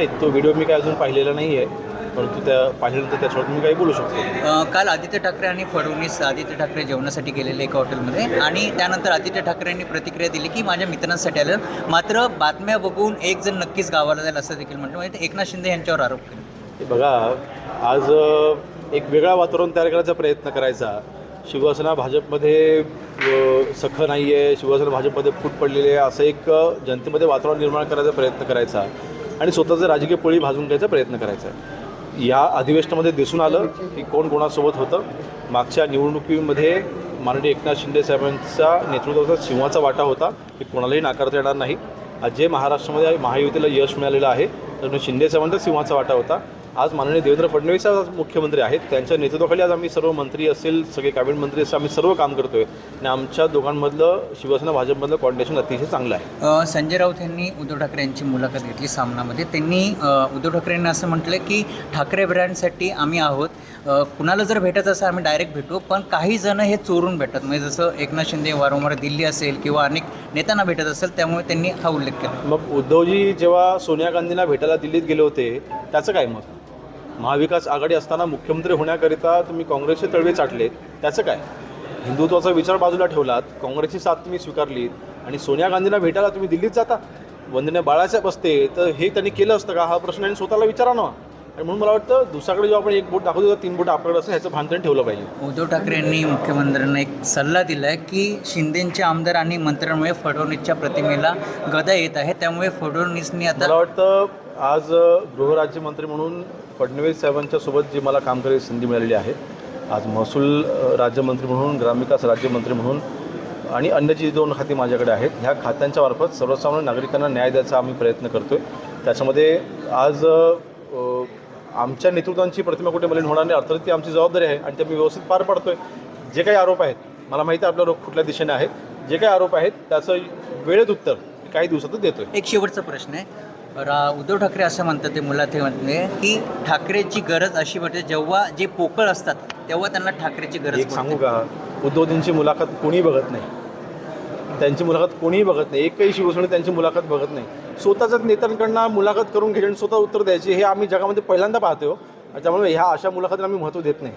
नाही, तो व्हिडिओ मी काय अजून पाहिलेला नाही आहे, परंतु त्या पाहिल्यानंतर त्याच्यावर मी काही बोलू शकतो. काल आदित्य ठाकरे आणि फडणवीस आदित्य ठाकरे जेवणासाठी गेलेले एका हॉटेलमध्ये आणि त्यानंतर आदित्य ठाकरेंनी प्रतिक्रिया दिली की माझ्या मित्रांसाठी आलं. मात्र बातम्या बघून एक जण नक्कीच गावाला जाईल असं देखील म्हटलं. म्हणजे एकनाथ शिंदे यांच्यावर आरोप केले. हे बघा, आज एक वेगळा वातावरण तयार करायचा प्रयत्न करायचा. शिवसेना भाजपमध्ये सखं नाही आहे, शिवसेना भाजपमध्ये फूट पडलेली आहे, असं एक जनतेमध्ये वातावरण निर्माण करायचा प्रयत्न करायचा आणि स्वतःचं राजकीय पोळी भाजून घ्यायचा प्रयत्न करायचा. या अधिवेशनामध्ये दिसून आलं की कोण कोणासोबत होतं. मागच्या निवडणुकीमध्ये माननीय एकनाथ शिंदे साहेबांचा नेतृत्वाचा सिंहाचा वाटा होता, हे कोणालाही नाकारता येणार नाही. आज जे महाराष्ट्रामध्ये महायुतीला यश मिळालेलं आहे तर शिंदे साहेबांचा सिंहाचा वाटा होता. आज माननीय देवेंद्र फडणवीस आज मुख्यमंत्री आहेत, त्यांच्या नेतृत्वाखाली आज आम्ही सर्व मंत्री असेल, सगळे कॅबिनेट मंत्री असेल, आम्ही सर्व काम करतो आहे आणि आमच्या दोघांमधलं शिवसेना भाजपमधलं कॉर्डिनेशन अतिशय चांगलं आहे. संजय राऊत यांनी उद्धव ठाकरे यांची मुलाखत घेतली सामनामध्ये. त्यांनी उद्धव ठाकरेंनी असं म्हटलं की ठाकरे ब्रँडसाठी आम्ही आहोत, कुणाला जर भेटायचं असं आम्ही डायरेक्ट भेटू, पण काही जण हे चोरून भेटतात. म्हणजे जसं एकनाथ शिंदे वारंवार दिल्ली असेल किंवा अनेक नेत्यांना भेटत असेल, त्यामुळे त्यांनी हा उल्लेख केला. मग उद्धवजी जेव्हा सोनिया गांधींना भेटायला दिल्लीत गेले होते त्याचं काय? मग महाविकास आघाडी असताना मुख्यमंत्री होण्याकरिता तुम्ही काँग्रेसचे तळवे चाटले, त्याचं काय? हिंदुत्वाचा विचार बाजूला ठेवलात, काँग्रेसची साथ तुम्ही स्वीकारलीत आणि सोनिया गांधींना भेटायला तुम्ही दिल्लीत जाता, वंदने बाळासाहेब असते तर हे त्यांनी केलं असतं का? हा प्रश्न आणि स्वतःला विचारा ना. आणि म्हणून मला वाटतं दुसऱ्याकडे जेव्हा आपण एक बोट दाखवतो तर 3 बोट आपल्याकडे असं ह्याचं भान त्यांनी ठेवलं पाहिजे. उद्धव ठाकरे यांनी मुख्यमंत्र्यांना एक सल्ला दिला आहे की शिंदेंचे आमदार आणि मंत्र्यांमुळे फडणवीसच्या प्रतिमेला गदा येत आहे, त्यामुळे फडणवीसनी आता मला वाटतं आज गृहराज्यमंत्री म्हणून फडणवीस साहेबांच्या सोबत जी मला काम करायची संधी मिळालेली आहे, आज महसूल राज्यमंत्री म्हणून, ग्रामविकास राज्यमंत्री म्हणून आणि अन्य जी 2 खाती माझ्याकडे आहेत, ह्या खात्यांच्या मार्फत सर्वसामान्य नागरिकांना न्याय द्यायचा आम्ही प्रयत्न करतो आहे. त्याच्यामध्ये आज आमच्या नेतृत्वांची प्रतिमा कुठे मलिन होणार नाही, अर्थात ती आमची जबाबदारी आहे आणि ते आम्ही व्यवस्थित पार पाडतो आहे. जे काही आरोप आहेत, मला माहिती आहे आपला रोग कुठल्या दिशेने आहेत, जे काही आरोप आहेत त्याचं वेळेत उत्तर काही दिवसातच देतो आहे. एक शेवटचा प्रश्न आहे. उद्धव ठाकरे असं म्हणतात ते मुलाखतीमध्ये की ठाकरेची गरज अशी वाटते जेव्हा जे पोकळ असतात तेव्हा त्यांना ठाकरेची गरज एक पडते. सांगू का, उद्धवजींची मुलाखत कोणी बघत नाही, त्यांची मुलाखत कोणीही बघत नाही, एकही शिवसेना त्यांची मुलाखत बघत नाही. स्वतःच्याच नेत्यांकडनं मुलाखत करून घ्यायची आणि स्वतः उत्तर द्यायची, हे आम्ही जगामध्ये पहिल्यांदा पाहतो. त्यामुळे ह्या अशा मुलाखतीला आम्ही महत्त्व देत नाही.